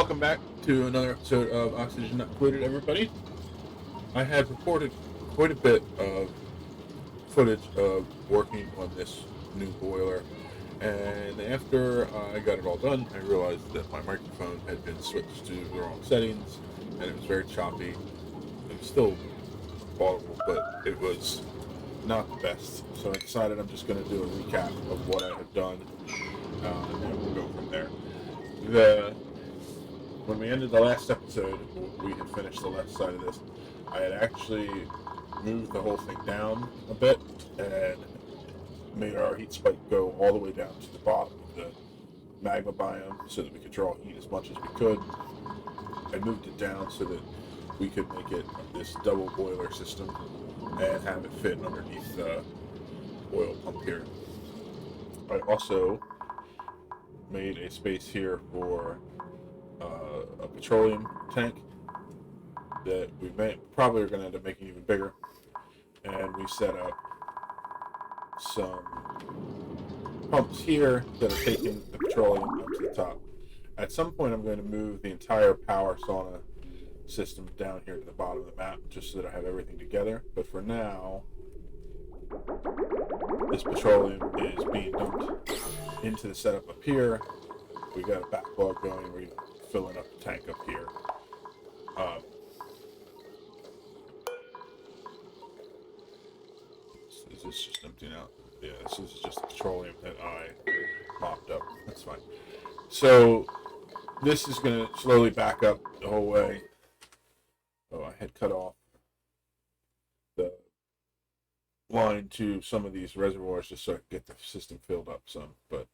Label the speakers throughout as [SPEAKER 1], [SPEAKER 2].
[SPEAKER 1] Welcome back to another episode of Oxygen Not Included, everybody. I had recorded quite a bit of footage of working on this new boiler, and after I got it all done, I realized that my microphone had been switched to the wrong settings, and it was very choppy. It was still audible, but it was not the best. So I decided I'm just going to do a recap of what I have done, and then we'll go from there. When we ended the last episode, we had finished the left side of this. I had actually moved the whole thing down a bit and made our heat spike go all the way down to the bottom of the magma biome so that we could draw heat as much as we could. I moved it down so that we could make it this double boiler system and have it fit underneath the oil pump here. I also made a space here for a petroleum tank that we probably are going to end up making even bigger, and we set up some pumps here that are taking the petroleum up to the top. At some point I'm going to move the entire power sauna system down here to the bottom of the map just so that I have everything together, but for now this petroleum is being dumped into the setup up here. We got a backlog going. We're filling up the tank up here. Is this just emptying out? Yeah, this is just the petroleum that I mopped up. That's fine. So this is going to slowly back up the whole way. Oh, I had cut off the line to some of these reservoirs just so I could get the system filled up some, but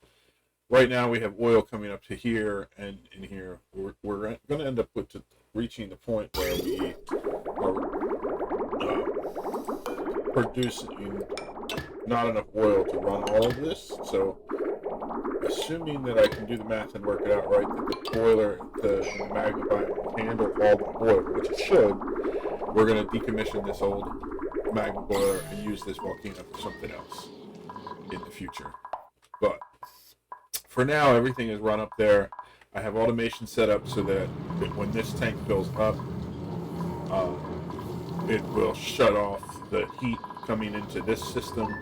[SPEAKER 1] right now we have oil coming up to here, and in here we're going to end up with reaching the point where we are producing not enough oil to run all of this. So assuming that I can do the math and work it out right, that the boiler, the magma biome will handle all the oil, which it should, we're going to decommission this old magma boiler and use this volcano for something else in the future. But for now, everything is run up there. I have automation set up so that when this tank fills up, it will shut off the heat coming into this system.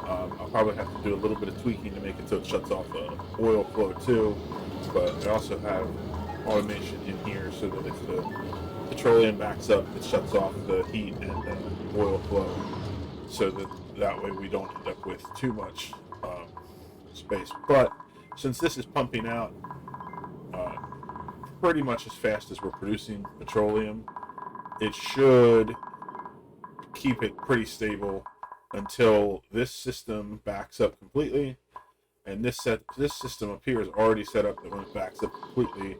[SPEAKER 1] I'll probably have to do a little bit of tweaking to make it so it shuts off the oil flow too, but I also have automation in here so that if the petroleum backs up, it shuts off the heat and the oil flow, so that way we don't end up with too much space. But since this is pumping out pretty much as fast as we're producing petroleum, it should keep it pretty stable until this system backs up completely. And this system up here is already set up that when it backs up completely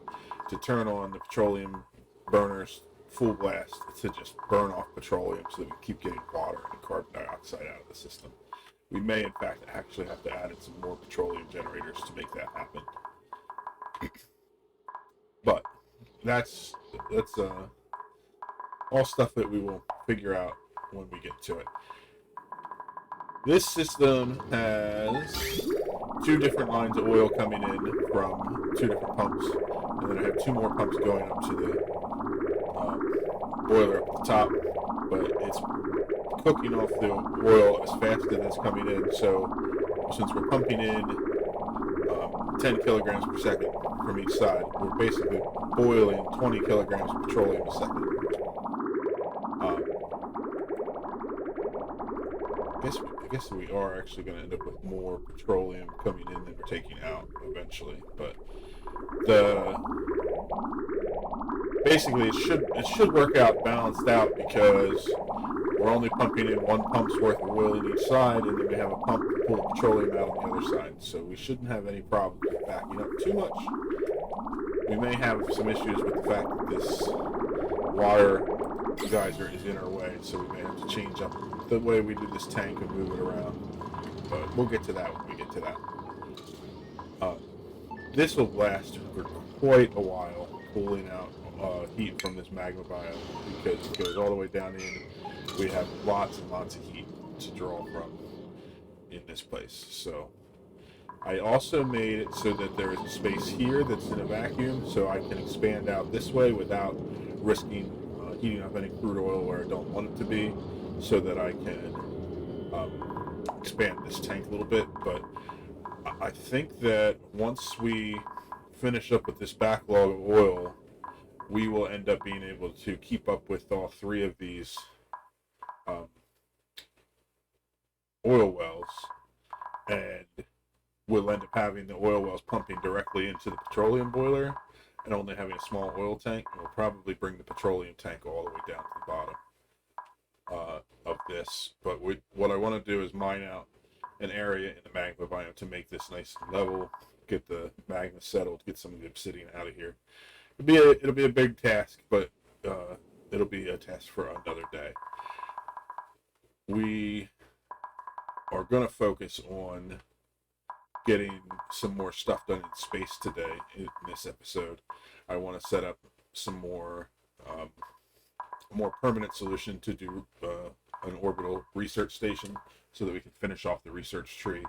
[SPEAKER 1] to turn on the petroleum burners full blast to just burn off petroleum so that we keep getting water and carbon dioxide out of the system. We may, in fact, actually have to add in some more petroleum generators to make that happen. But that's all stuff that we will figure out when we get to it. This system has two different lines of oil coming in from two different pumps, and then I have two more pumps going up to the boiler up at the top, but it's cooking off the oil as fast as it's coming in. So since we're pumping in 10 kilograms per second from each side, we're basically boiling 20 kilograms of petroleum a second. I guess we are actually going to end up with more petroleum coming in than we're taking out eventually, but basically it should work out balanced out, because we're only pumping in one pump's worth of oil in each side, and then we have a pump to pull the petroleum out on the other side, so we shouldn't have any problem with backing up too much. We may have some issues with the fact that this water geyser is in our way, so we may have to change up the way we do this tank and move it around, but we'll get to that when we get to that. This will last for quite a while, pulling out heat from this magma biome, because it goes all the way down in. We have lots and lots of heat to draw from in this place. So I also made it so that there is a space here that's in a vacuum, so I can expand out this way without risking heating up any crude oil where I don't want it to be, so that I can expand this tank a little bit. But I think that once we finish up with this backlog of oil, we will end up being able to keep up with all three of these um, oil wells, and we'll end up having the oil wells pumping directly into the petroleum boiler and only having a small oil tank. And we'll probably bring the petroleum tank all the way down to the bottom of this. But what I want to do is mine out an area in the magma biome to make this nice and level, get the magma settled, get some of the obsidian out of here. It'll be a big task, but it'll be a task for another day. We are going to focus on getting some more stuff done in space today in this episode. I want to set up some more permanent solution to do an orbital research station so that we can finish off the research tree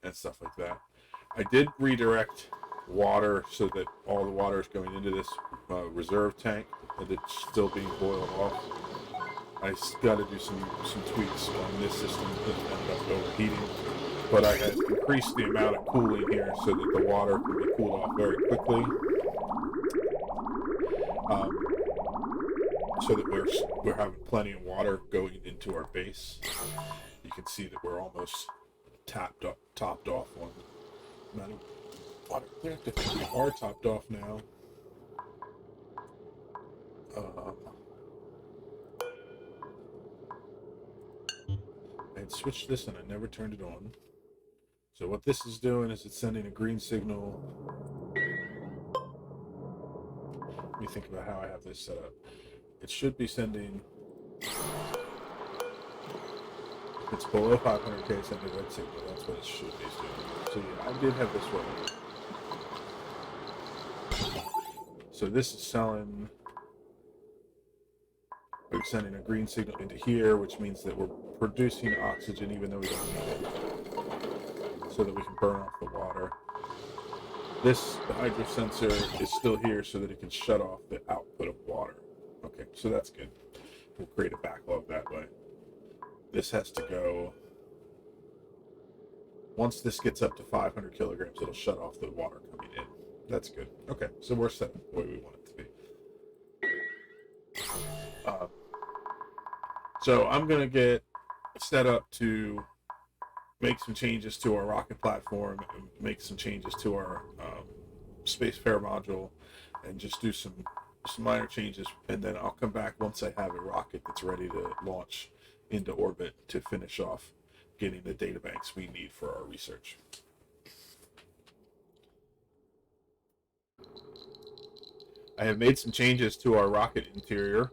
[SPEAKER 1] and stuff like that. I did redirect water so that all the water is going into this reserve tank and it's still being boiled off. I got to do some tweaks on this system that ended up overheating, but I had increased the amount of cooling here so that the water can be cooled off very quickly, so that we're having plenty of water going into our base. You can see that we're almost topped off on the amount of water. I think we are topped off now. I had switched this and I never turned it on. So what this is doing is it's sending a green signal. Let me think about how I have this set up. It should be sending, if it's below 500k, send a red signal. That's what it should be doing. So yeah, I did have this running. So this is selling, we're sending a green signal into here, which means that we're producing oxygen even though we don't need it, so that we can burn off the water. This, the hydro sensor, is still here so that it can shut off the output of water. Okay, so that's good. We'll create a backlog that way. This has to go, once this gets up to 500 kilograms, it'll shut off the water coming in. That's good. Okay, so we're set up the way we want it to be. So I'm going to get set up to make some changes to our rocket platform, and make some changes to our spacefarer module, and just do some minor changes, and then I'll come back once I have a rocket that's ready to launch into orbit to finish off getting the data banks we need for our research. I have made some changes to our rocket interior.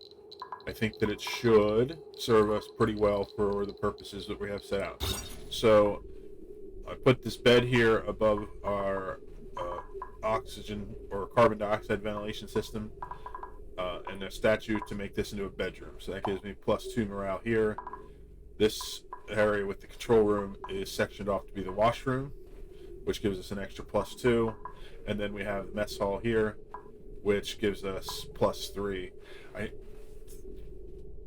[SPEAKER 1] I think that it should serve us pretty well for the purposes that we have set out. So I put this bed here above our oxygen or carbon dioxide ventilation system, and a statue to make this into a bedroom. So that gives me +2 morale here. This area with the control room is sectioned off to be the washroom, which gives us an extra +2. And then we have the mess hall here, which gives us +3. I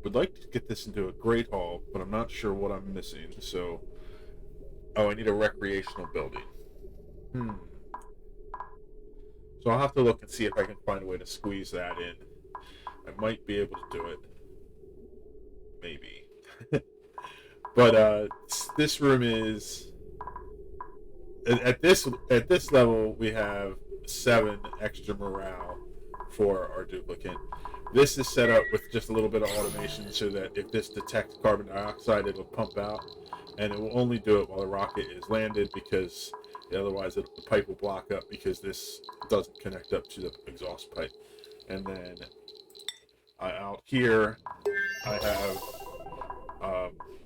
[SPEAKER 1] would like to get this into a great hall, but I'm not sure what I'm missing. So, I need a recreational building. So I'll have to look and see if I can find a way to squeeze that in. I might be able to do it. Maybe. But this room is, at this level, we have 7 extra morale for our duplicate. This is set up with just a little bit of automation so that if this detects carbon dioxide, it'll pump out, and it will only do it while the rocket is landed, because otherwise the pipe will block up, because this doesn't connect up to the exhaust pipe. And then out here I have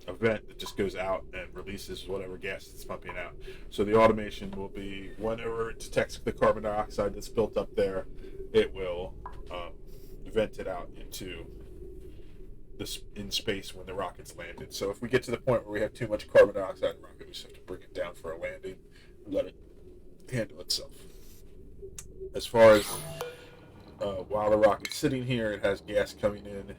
[SPEAKER 1] a vent that just goes out and releases whatever gas it's pumping out. So the automation will be, whenever it detects the carbon dioxide that's built up there, it will vent it out into this in space when the rocket's landed. So if we get to the point where we have too much carbon dioxide in the rocket, we just have to bring it down for a landing. let it handle itself. As far as while the rocket's sitting here, it has gas coming in.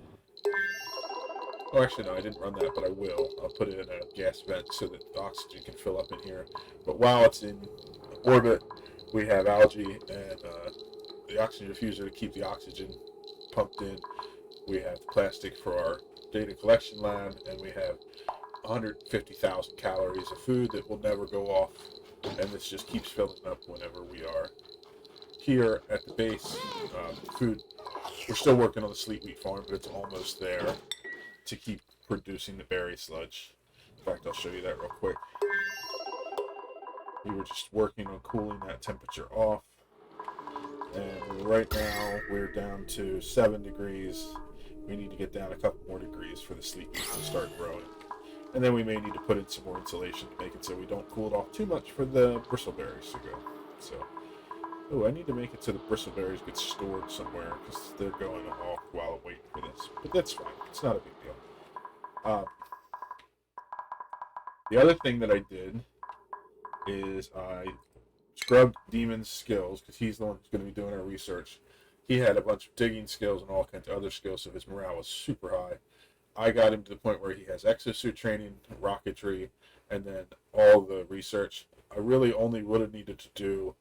[SPEAKER 1] Oh, actually, no, I didn't run that, but I will. I'll put it in a gas vent so that the oxygen can fill up in here. But while it's in orbit, we have algae and the oxygen diffuser to keep the oxygen pumped in. We have plastic for our data collection lab, and we have 150,000 calories of food that will never go off, and this just keeps filling up whenever we are here at the base. Food, we're still working on the sleet wheat farm, but it's almost there to keep producing the berry sludge. In fact, I'll show you that real quick. We were just working on cooling that temperature off, and right now we're down to 7 degrees. We need to get down a couple more degrees for the sleet wheat to start growing. And then we may need to put in some more insulation to make it so we don't cool it off too much for the bristleberries to go. So, oh, I need to make it so the bristleberries get stored somewhere because they're going off while I wait for this. But that's fine. It's not a big deal. The other thing that I did is I scrubbed Demon's skills because he's the one who's going to be doing our research. He had a bunch of digging skills and all kinds of other skills, so his morale was super high. I got him to the point where he has exosuit training, rocketry, and then all the research. I really only would have needed to do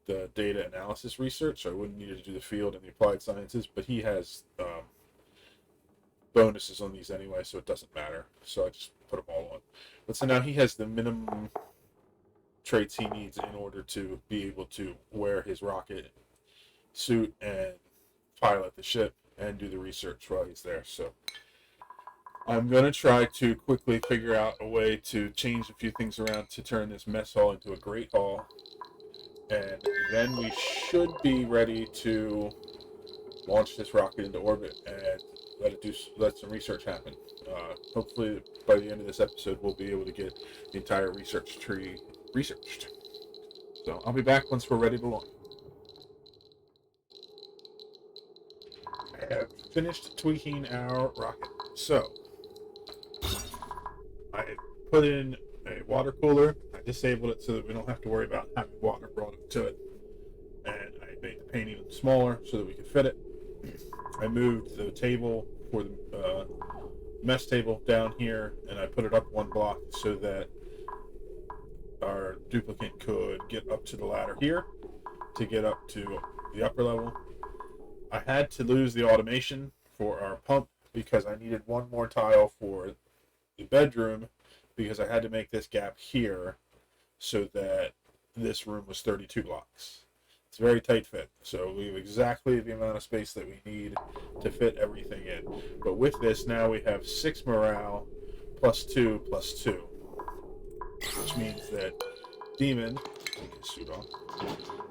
[SPEAKER 1] the data analysis research. So I wouldn't need to do the field and the applied sciences, but he has bonuses on these anyway, so it doesn't matter. So I just put them all on. But so now he has the minimum traits he needs in order to be able to wear his rocket suit and pilot the ship and do the research while he's there. So I'm going to try to quickly figure out a way to change a few things around to turn this mess hall into a great hall. And then we should be ready to launch this rocket into orbit and let some research happen. Hopefully by the end of this episode we'll be able to get the entire research tree researched. So I'll be back once we're ready to launch. I have finished tweaking our rocket. So I put in a water cooler. I disabled it so that we don't have to worry about having water brought up to it. And I made the painting smaller so that we could fit it. I moved the table for the mess table down here, and I put it up one block so that our duplicate could get up to the ladder here to get up to the upper level. I had to lose the automation for our pump because I needed one more tile for the bedroom because I had to make this gap here so that this room was 32 blocks. It's a very tight fit, so we have exactly the amount of space that we need to fit everything in. But with this, now we have 6 morale plus 2 plus 2, which means that Demon, take his suit off,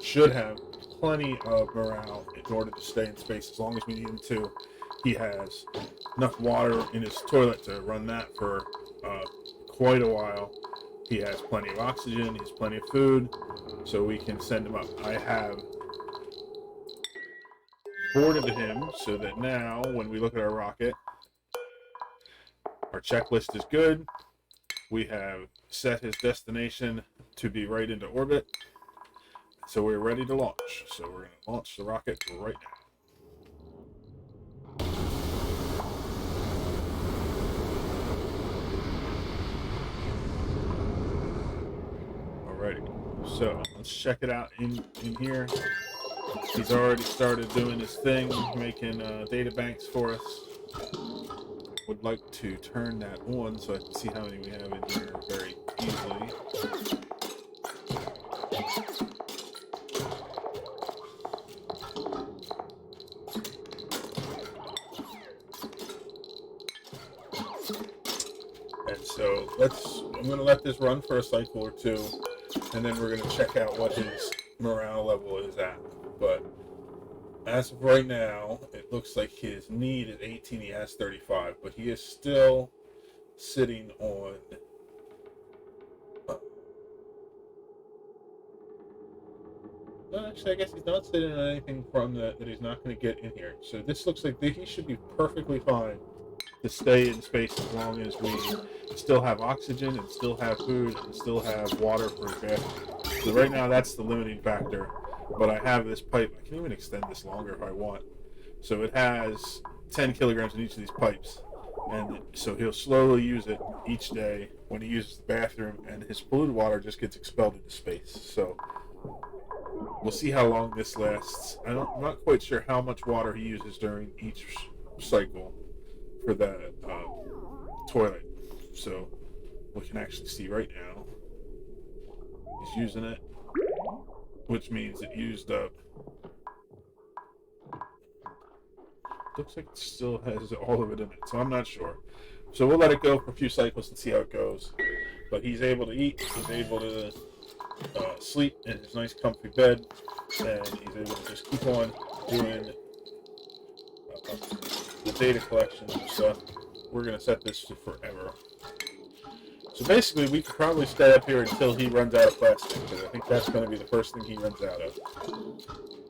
[SPEAKER 1] should have plenty of morale in order to stay in space as long as we need him to. He has enough water in his toilet to run that for quite a while. He has plenty of oxygen, he has plenty of food, so we can send him up. I have boarded him so that now, when we look at our rocket, our checklist is good. We have set his destination to be right into orbit, so we're ready to launch. So we're going to launch the rocket right now. Alrighty, so let's check it out in here. He's already started doing his thing, making data banks for us. Would like to turn that on so I can see how many we have in here very easily. And so I'm going to let this run for a cycle or two, and then we're going to check out what his morale level is at. But as of right now, it looks like his need is 18, he has 35, but he is still sitting on no, actually, I guess he's not sitting on anything from that he's not going to get in here. So this looks like he should be perfectly fine to stay in space as long as we still have oxygen and still have food and still have water for his bathroom. So right now that's the limiting factor. But I have this pipe. I can even extend this longer if I want. So it has 10 kilograms in each of these pipes. And so he'll slowly use it each day when he uses the bathroom, and his polluted water just gets expelled into space. So we'll see how long this lasts. I'm not quite sure how much water he uses during each cycle for the toilet. So we can actually see right now he's using it, which means it used up. Looks like it still has all of it in it, so I'm not sure. So we'll let it go for a few cycles and see how it goes. But he's able to eat, he's able to sleep in his nice comfy bed, and he's able to just keep on doing the data collection and stuff. We're going to set this to forever. So basically, we could probably stay up here until he runs out of plastic, because I think that's going to be the first thing he runs out of.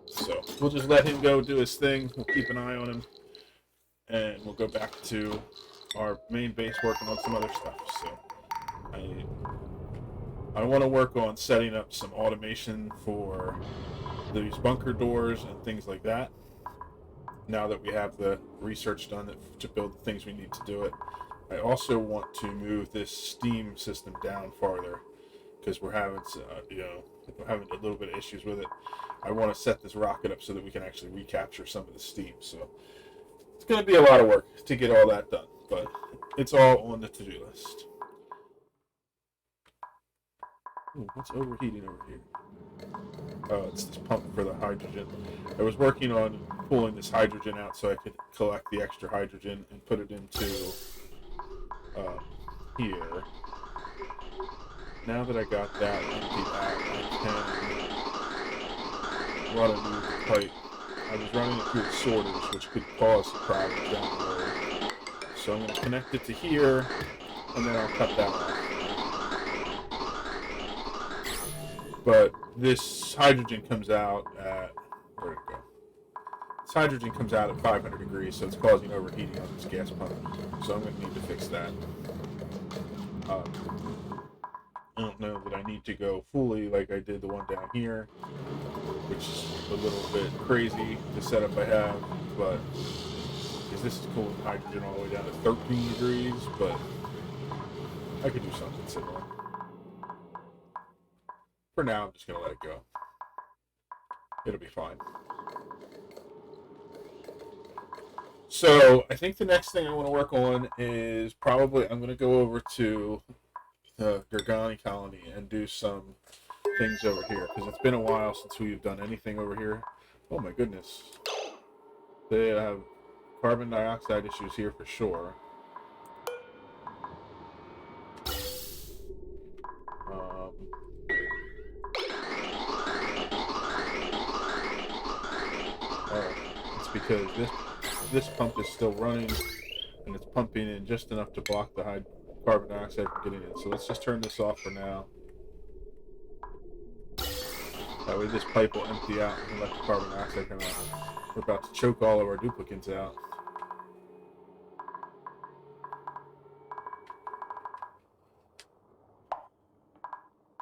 [SPEAKER 1] So we'll just let him go do his thing. We'll keep an eye on him, and we'll go back to our main base working on some other stuff. So I want to work on setting up some automation for these bunker doors and things like that. Now that we have the research done to build the things we need to do it, I also want to move this steam system down farther because we're having, we're having a little bit of issues with it. I want to set this rocket up so that we can actually recapture some of the steam. So it's going to be a lot of work to get all that done, but it's all on the to-do list. Ooh, what's overheating over here? Oh, it's this pump for the hydrogen. I was working on pulling this hydrogen out so I could collect the extra hydrogen and put it into here. Now that I got that emptied out, I can run a new pipe. I was running it through the sorters, which could cause some problems down the road. So I'm going to connect it to here, and then I'll cut that off. But this hydrogen comes out at, where'd it go? This hydrogen comes out at 500 degrees, so it's causing overheating on this gas pump. So I'm going to need to fix that. I don't know that I need to go fully like I did the one down here, which is a little bit crazy, the setup I have, but because this is cooling hydrogen all the way down to 13 degrees, but I could do something similar. For now, I'm just going to let it go. It'll be fine. So, I think the next thing I want to work on is probably, I'm going to go over to the Gorgani colony and do some things over here, because it's been a while since we've done anything over here. Oh my goodness. They have carbon dioxide issues here for sure. It's because this pump is still running, and it's pumping in just enough to block the carbon dioxide from getting in. So let's just turn this off for now. That way this pipe will empty out and let the carbon dioxide come out. We're about to choke all of our duplicates out.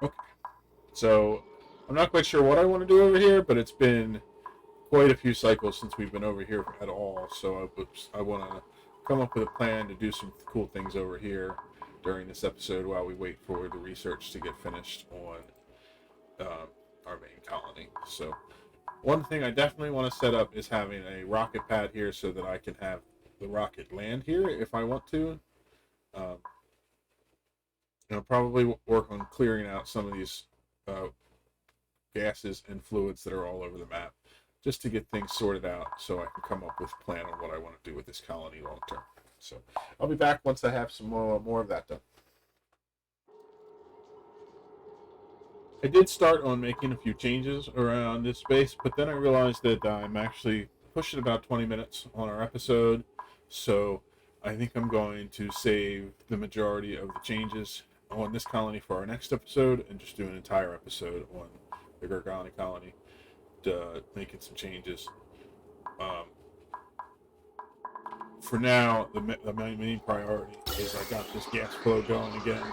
[SPEAKER 1] Okay. So I'm not quite sure what I want to do over here, but it's been quite a few cycles since we've been over here at all. So I want to come up with a plan to do some cool things over here during this episode while we wait for the research to get finished on our main colony. So one thing I definitely want to set up is having a rocket pad here so that I can have the rocket land here if I want to. Probably work on clearing out some of these gases and fluids that are all over the map, just to get things sorted out so I can come up with a plan on what I want to do with this colony long term. So I'll be back once I have some more of that done. I did start on making a few changes around this space, but then I realized that I'm actually pushing about 20 minutes on our episode, so I think I'm going to save the majority of the changes on this colony for our next episode and just do an entire episode on the Gorgani colony, making some changes. For now, the main priority is I got this gas flow going again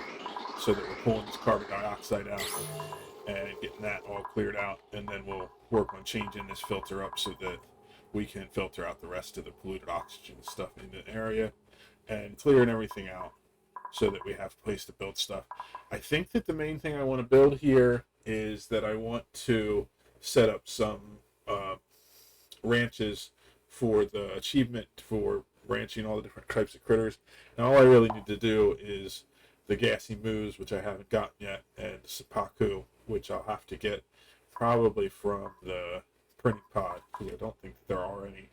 [SPEAKER 1] so that we're pulling this carbon dioxide out. and getting that all cleared out, and then we'll work on changing this filter up so that we can filter out the rest of the polluted oxygen stuff in the area and clearing everything out so that we have a place to build stuff. I think that the main thing I want to build here is that I want to set up some ranches for the achievement for ranching all the different types of critters. And all I really need to do is the gassy moose, which I haven't gotten yet, and Sapaku, which I'll have to get probably from the printing pod, because I don't think there are any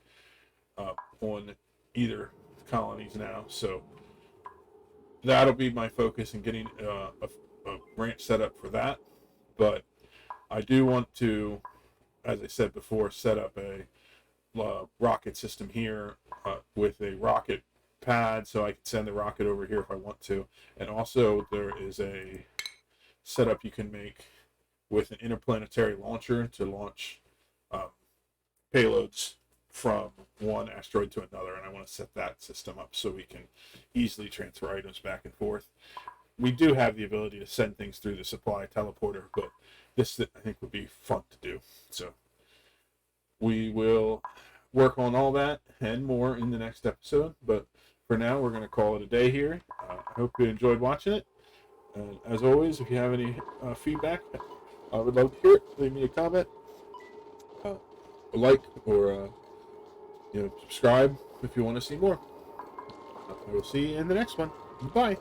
[SPEAKER 1] on either colonies now. So that'll be my focus in getting a ranch set up for that. But I do want to, as I said before, set up a rocket system here with a rocket pad, so I can send the rocket over here if I want to. And also there is a setup you can make with an interplanetary launcher to launch payloads from one asteroid to another, and I want to set that system up so we can easily transfer items back and forth. We do have the ability to send things through the supply teleporter, but this I think would be fun to do. So we will work on all that and more in the next episode, but for now we're going to call it a day here. I hope you enjoyed watching it, and as always, if you have any feedback, I would love to hear it. Leave me a comment, a like, or subscribe if you want to see more. I will see you in the next one. Bye.